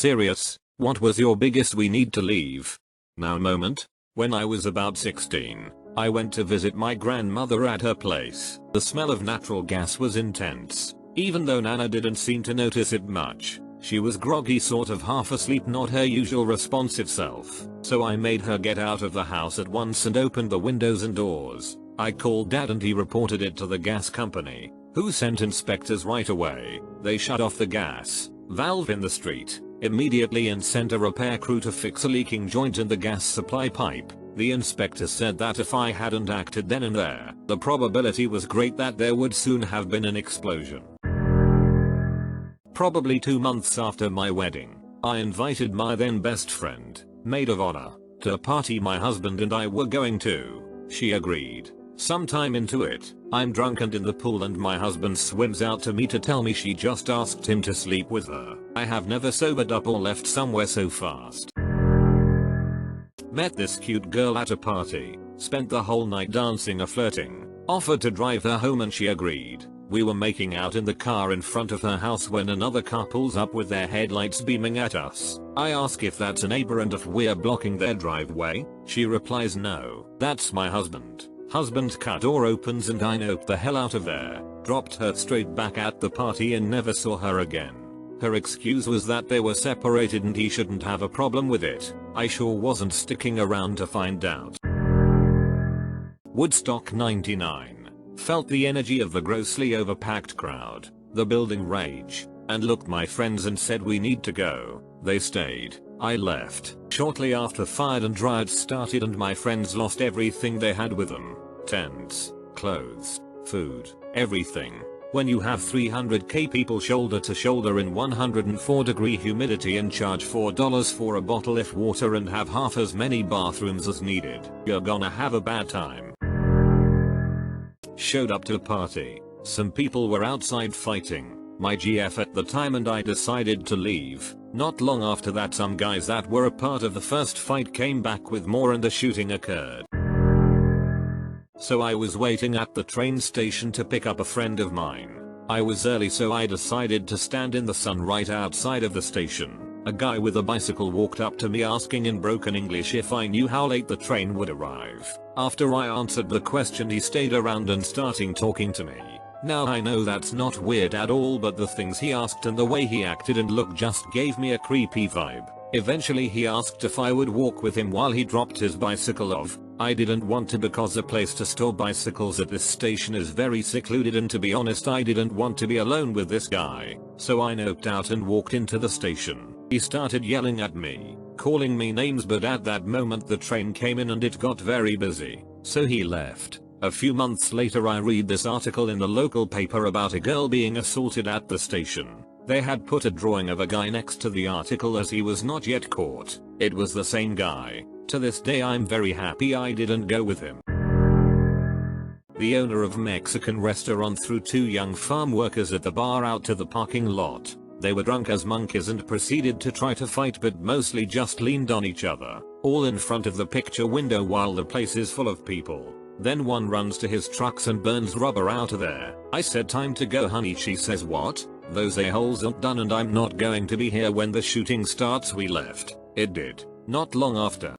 serious? What was your biggest "we need to leave now" moment? When I was about 16, I went to visit my grandmother at her place. The smell of natural gas was intense. Even though Nana didn't seem to notice it much, she was groggy, sort of half asleep, not her usual responsive self. So I made her get out of the house at once and opened the windows and doors. I called Dad and he reported it to the gas company, who sent inspectors right away. They shut off the gas valve in the street immediately and sent a repair crew to fix a leaking joint in the gas supply pipe. The inspector said that if I hadn't acted then and there, the probability was great that there would soon have been an explosion. Probably 2 months after my wedding, I invited my then best friend, maid of honor, to a party my husband and I were going to. She agreed. Sometime into it, I'm drunk and in the pool and my husband swims out to me to tell me she just asked him to sleep with her. I have never sobered up or left somewhere so fast. Met this cute girl at a party, spent the whole night dancing or flirting, offered to drive her home and she agreed. We were making out in the car in front of her house when another car pulls up with their headlights beaming at us. I ask if that's a neighbor and if we're blocking their driveway. She replies no, that's my husband. Husband's car door opens and I noped the hell out of there, dropped her straight back at the party and never saw her again. Her excuse was that they were separated and he shouldn't have a problem with it. I sure wasn't sticking around to find out. Woodstock 99. Felt the energy of the grossly overpacked crowd, the building rage, and looked my friends and said we need to go. They stayed. I left. Shortly after fire and riots started and my friends lost everything they had with them. Tents, clothes, food, everything. When you have 300k people shoulder to shoulder in 104-degree humidity and charge $4 for a bottle of water and have half as many bathrooms as needed, you're gonna have a bad time. Showed up to a party. Some people were outside fighting. My GF at the time and I decided to leave. Not long after that some guys that were a part of the first fight came back with more and the shooting occurred. So I was waiting at the train station to pick up a friend of mine. I was early so I decided to stand in the sun right outside of the station. A guy with a bicycle walked up to me asking in broken English if I knew how late the train would arrive. After I answered the question he stayed around and starting talking to me. Now I know that's not weird at all, but the things he asked and the way he acted and looked just gave me a creepy vibe. Eventually he asked if I would walk with him while he dropped his bicycle off. I didn't want to because the place to store bicycles at this station is very secluded and to be honest I didn't want to be alone with this guy. So I noped out and walked into the station. He started yelling at me, calling me names, but at that moment the train came in and it got very busy. So he left. A few months later I read this article in the local paper about a girl being assaulted at the station. They had put a drawing of a guy next to the article as he was not yet caught. It was the same guy. To this day I'm very happy I didn't go with him. The owner of Mexican restaurant threw 2 young farm workers at the bar out to the parking lot. They were drunk as monkeys and proceeded to try to fight, but mostly just leaned on each other, all in front of the picture window while the place is full of people. Then one runs to his trucks and burns rubber out of there. I said time to go honey. She says what? Those a-holes aren't done and I'm not going to be here when the shooting starts. We left. It did. Not long after.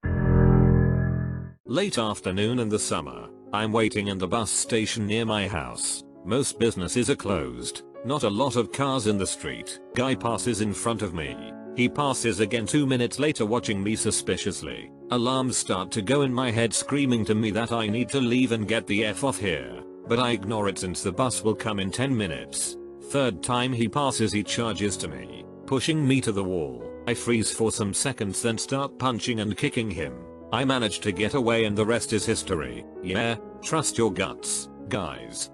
Late afternoon in the summer. I'm waiting in the bus station near my house. Most businesses are closed. Not a lot of cars in the street. Guy passes in front of me. He passes again 2 minutes later watching me suspiciously. Alarms start to go in my head screaming to me that I need to leave and get the F off here. But I ignore it since the bus will come in 10 minutes. Third time he passes he charges to me, pushing me to the wall. I freeze for some seconds then start punching and kicking him. I manage to get away and the rest is history. Yeah, trust your guts, guys.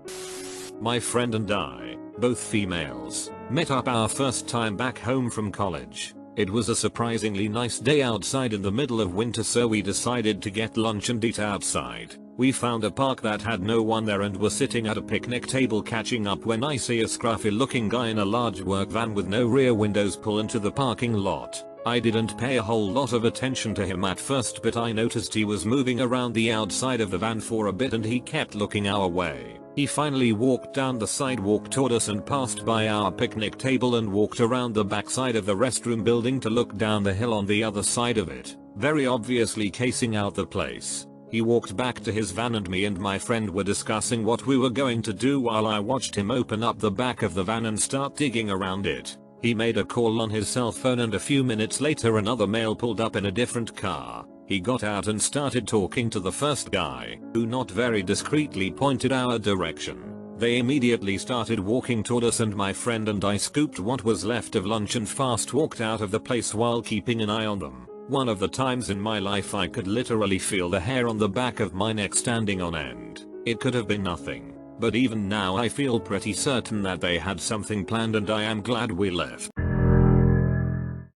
My friend and I, both females, met up our first time back home from college. It was a surprisingly nice day outside in the middle of winter, so we decided to get lunch and eat outside. We found a park that had no one there and were sitting at a picnic table catching up when I see a scruffy looking guy in a large work van with no rear windows pull into the parking lot. I didn't pay a whole lot of attention to him at first, but I noticed he was moving around the outside of the van for a bit and he kept looking our way. He finally walked down the sidewalk toward us and passed by our picnic table and walked around the backside of the restroom building to look down the hill on the other side of it, very obviously casing out the place. He walked back to his van and me and my friend were discussing what we were going to do while I watched him open up the back of the van and start digging around it. He made a call on his cell phone and a few minutes later another male pulled up in a different car. He got out and started talking to the first guy, who not very discreetly pointed our direction. They immediately started walking toward us and my friend and I scooped what was left of lunch and fast walked out of the place while keeping an eye on them. One of the times in my life I could literally feel the hair on the back of my neck standing on end. It could have been nothing, but even now I feel pretty certain that they had something planned and I am glad we left.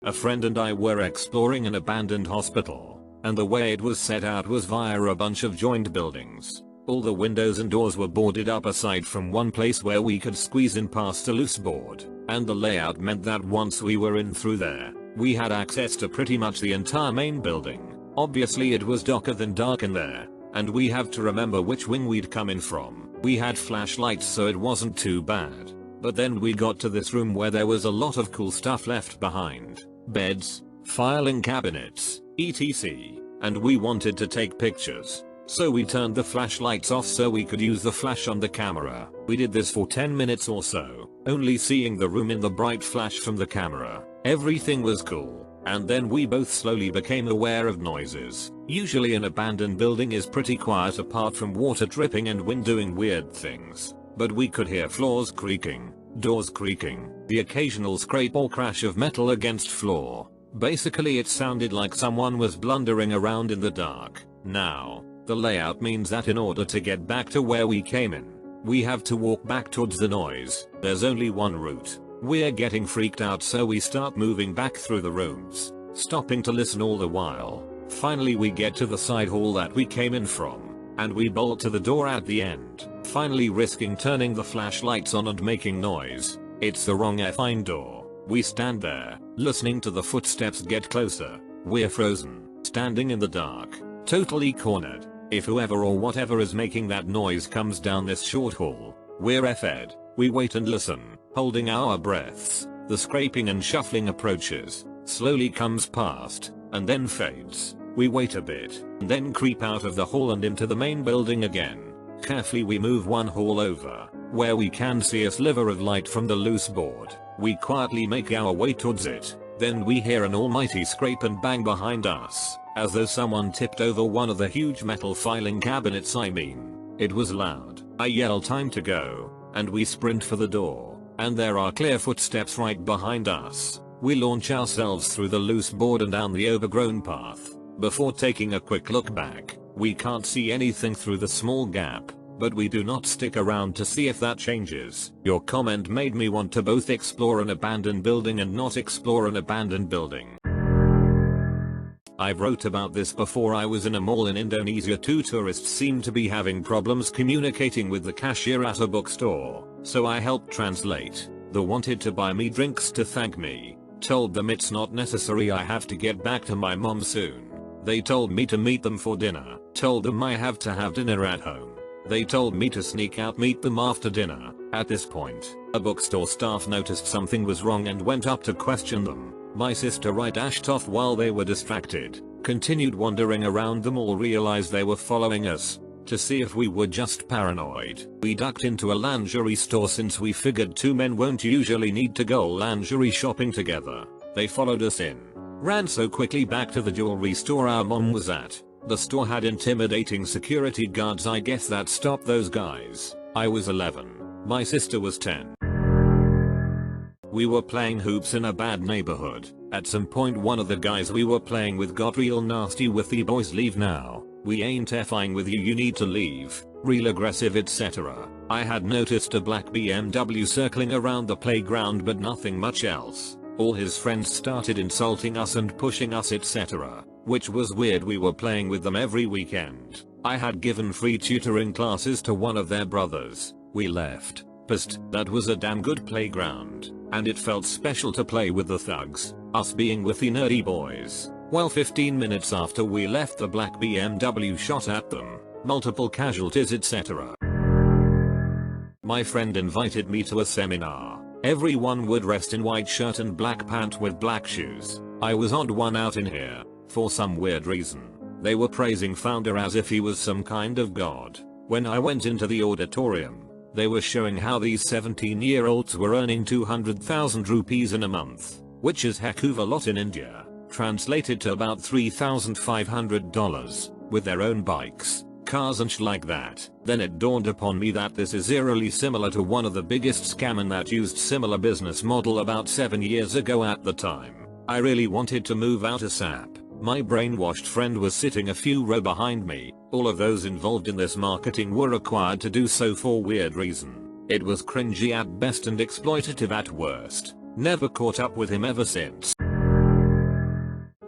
A friend and I were exploring an abandoned hospital, and the way it was set out was via a bunch of joined buildings. All the windows and doors were boarded up aside from one place where we could squeeze in past a loose board, and the layout meant that once we were in through there, we had access to pretty much the entire main building. Obviously it was darker than dark in there, and we have to remember which wing we'd come in from. We had flashlights so it wasn't too bad. But then we got to this room where there was a lot of cool stuff left behind. Beds, filing cabinets, etc. And we wanted to take pictures. So we turned the flashlights off so we could use the flash on the camera. We did this for 10 minutes or so, only seeing the room in the bright flash from the camera. Everything was cool, and then we both slowly became aware of noises. Usually an abandoned building is pretty quiet apart from water dripping and wind doing weird things. But we could hear floors creaking, doors creaking, the occasional scrape or crash of metal against floor. Basically it sounded like someone was blundering around in the dark. Now, the layout means that in order to get back to where we came in, we have to walk back towards the noise. There's only one route. We're getting freaked out so we start moving back through the rooms, stopping to listen all the while. Finally we get to the side hall that we came in from, and we bolt to the door at the end, finally risking turning the flashlights on and making noise. It's the wrong effing door. We stand there, listening to the footsteps get closer. We're frozen, standing in the dark, totally cornered. If whoever or whatever is making that noise comes down this short hall, we're effed. We wait and listen, holding our breaths. The scraping and shuffling approaches, slowly comes past, and then fades. We wait a bit, and then creep out of the hall and into the main building again. Carefully we move one hall over, where we can see a sliver of light from the loose board. We quietly make our way towards it. Then we hear an almighty scrape and bang behind us, as though someone tipped over one of the huge metal filing cabinets. It was loud. I yell time to go, and we sprint for the door, and there are clear footsteps right behind us. We launch ourselves through the loose board and down the overgrown path. Before taking a quick look back, we can't see anything through the small gap, but we do not stick around to see if that changes. Your comment made me want to both explore an abandoned building and not explore an abandoned building. I've wrote about this before. I was in a mall in Indonesia. Two tourists seemed to be having problems communicating with the cashier at a bookstore, so I helped translate. They wanted to buy me drinks to thank me. Told them it's not necessary, I have to get back to my mom soon. They told me to meet them for dinner. Told them I have to have dinner at home. They told me to sneak out, meet them after dinner. At this point, a bookstore staff noticed something was wrong and went up to question them. My sister dashed off while they were distracted, continued wandering around the mall, realized they were following us. To see if we were just paranoid, we ducked into a lingerie store since we figured two men won't usually need to go lingerie shopping together. They followed us in, ran so quickly back to the jewelry store our mom was at. The store had intimidating security guards. I guess that stopped those guys. I was 11. My sister was 10. We were playing hoops in a bad neighborhood. At some point one of the guys we were playing with got real nasty with the boys leave now. We ain't effing with you need to leave. Real aggressive etc. I had noticed a black BMW circling around the playground but nothing much else. All his friends started insulting us and pushing us etc. Which was weird, we were playing with them every weekend. I had given free tutoring classes to one of their brothers. We left, pissed. That was a damn good playground, and it felt special to play with the thugs, us being with the nerdy boys. Well, 15 minutes after we left, the black BMW shot at them, multiple casualties etc. My friend invited me to a seminar. Everyone would dressed in white shirt and black pant with black shoes. I was odd one out in here, for some weird reason. They were praising founder as if he was some kind of god. When I went into the auditorium, they were showing how these 17-year-olds were earning 200,000 rupees in a month, which is heck of a lot in India, translated to about $3,500, with their own bikes, cars and like that. Then it dawned upon me that this is eerily similar to one of the biggest scam that used similar business model about 7 years ago at the time. I really wanted to move out ASAP. My brainwashed friend was sitting a few row behind me. All of those involved in this marketing were required to do so for weird reason. It was cringy at best and exploitative at worst. Never caught up with him ever since.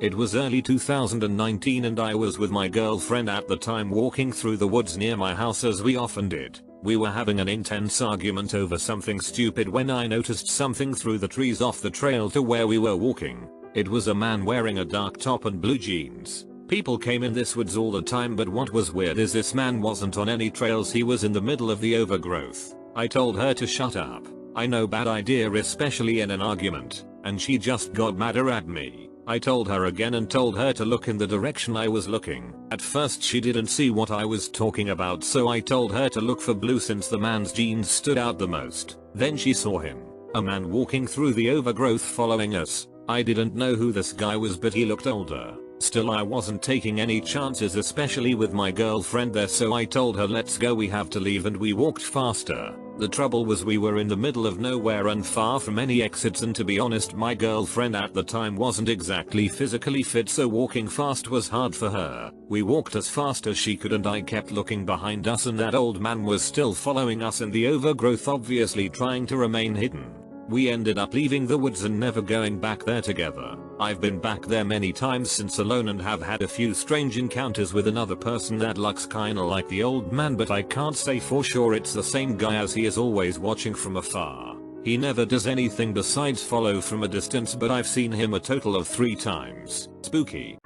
It was early 2019 and I was with my girlfriend at the time walking through the woods near my house as we often did. We were having an intense argument over something stupid when I noticed something through the trees off the trail to where we were walking. It was a man wearing a dark top and blue jeans. People came in this woods all the time, but what was weird is this man wasn't on any trails, he was in the middle of the overgrowth. I told her to shut up. I know, bad idea especially in an argument, and she just got madder at me. I told her again and told her to look in the direction I was looking. At first she didn't see what I was talking about, so I told her to look for blue since the man's jeans stood out the most. Then she saw him. A man walking through the overgrowth following us. I didn't know who this guy was, but he looked older. Still, I wasn't taking any chances, especially with my girlfriend there, so I told her let's go, we have to leave, and we walked faster. The trouble was we were in the middle of nowhere and far from any exits, and to be honest my girlfriend at the time wasn't exactly physically fit, so walking fast was hard for her. We walked as fast as she could and I kept looking behind us, and that old man was still following us in the overgrowth, obviously trying to remain hidden. We ended up leaving the woods and never going back there together. I've been back there many times since alone and have had a few strange encounters with another person that looks kinda like the old man, but I can't say for sure it's the same guy as he is always watching from afar. He never does anything besides follow from a distance, but I've seen him a total of 3 times. Spooky.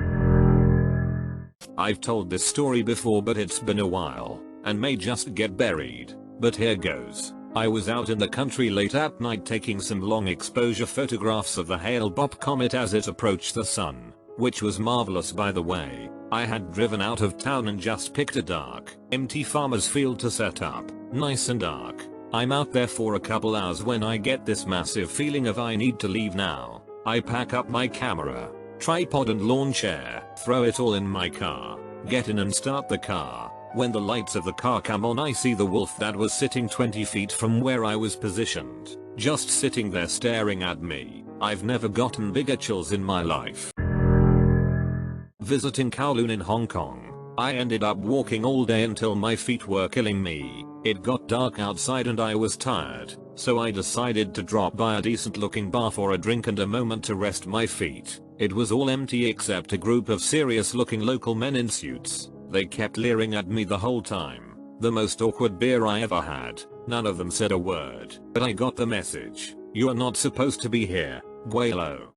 I've told this story before, but it's been a while and may just get buried, but here goes. I was out in the country late at night taking some long exposure photographs of the Hale-Bopp comet as it approached the sun, which was marvelous by the way. I had driven out of town and just picked a dark, empty farmer's field to set up, nice and dark. I'm out there for a couple hours when I get this massive feeling of I need to leave now. I pack up my camera, tripod and lawn chair, throw it all in my car, get in and start the car. When the lights of the car come on, I see the wolf that was sitting 20 feet from where I was positioned, just sitting there staring at me. I've never gotten bigger chills in my life. Visiting Kowloon in Hong Kong. I ended up walking all day until my feet were killing me. It got dark outside and I was tired, so I decided to drop by a decent looking bar for a drink and a moment to rest my feet. It was all empty except a group of serious looking local men in suits. They kept leering at me the whole time. The most awkward beer I ever had. None of them said a word, but I got the message. You are not supposed to be here, Guelo.